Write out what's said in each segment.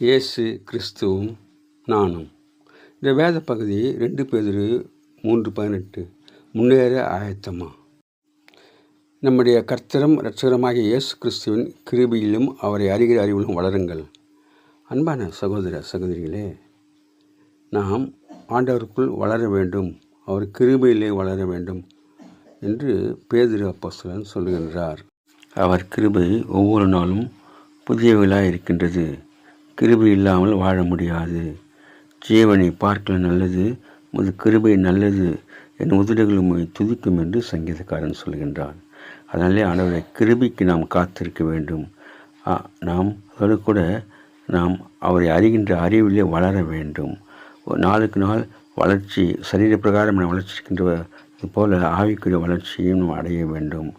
இயேசு கிறிஸ்துவும் நானும். இந்த வேத பகுதி 2 பேதுரு 3:18. முன்னேற ஆயத்தமா. நம்முடைய கர்த்தரும் இரட்சகருமாகிய இயேசு கிறிஸ்துவின் கிருபையிலும் அவரை அறிகிற அறிவிலும் வளருங்கள். அன்பான சகோதர சகோதரிகளே, நாம் ஆண்டவருக்குள் வளர வேண்டும், அவர் கிருபையிலே வளர வேண்டும் என்று பேதுரு அப்போஸ்தலன் சொல்லுகின்றார். அவர் கிருபை ஒவ்வொரு நாளும் புதியவர்களாக இருக்கின்றது. கிருபை இல்லாமல் வாழ முடியாது. ஜீவனை பார்க்கல நல்லது, உமது கிருபை நல்லது, என் உதடுகள் உம்மை துதிக்கும் என்று சங்கீதக்காரன் சொல்கின்றான். அதனாலே ஆண்டவருடைய கிருபைக்கு நாம் காத்திருக்க வேண்டும். அதோடு கூட நாம் அவரை அறிகின்ற அறிவிலே வளர வேண்டும். நாளுக்கு நாள் வளர்ச்சி, சரீர பிரகாரமான வளர்ச்சி இருக்கின்றது போல ஆவிக்குரிய வளர்ச்சியும் நாம் அடைய வேண்டும்.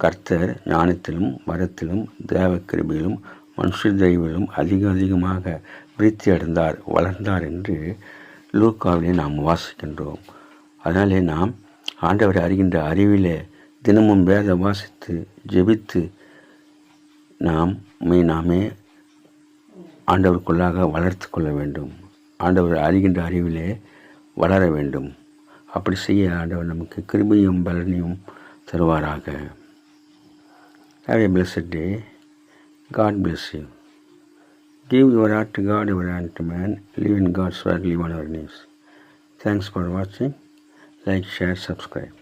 கர்த்தர் ஞானத்திலும் வரத்திலும் தேவ கிருபையிலும் மனுஷ தெய்விலும் அதிகமாக விருத்தி அடைந்தார், வளர்ந்தார் என்று லூக்காவிலே நாம் வாசிக்கின்றோம். அதனாலே நாம் ஆண்டவரை அறிகின்ற அறிவிலே தினமும் வேத வாசித்து ஜெபித்து நாமே ஆண்டவருக்குள்ளாக வளர்த்து கொள்ள வேண்டும். ஆண்டவர் அறிகின்ற அறிவிலே வளர வேண்டும். அப்படி செய்ய ஆண்டவர் நமக்கு கிருபையும் பலனையும் தருவாராக. Have a blessed day. God bless you. Give your heart to God, your hand to man. Live in God's word, live on our knees. Thanks for watching. Like, share, subscribe.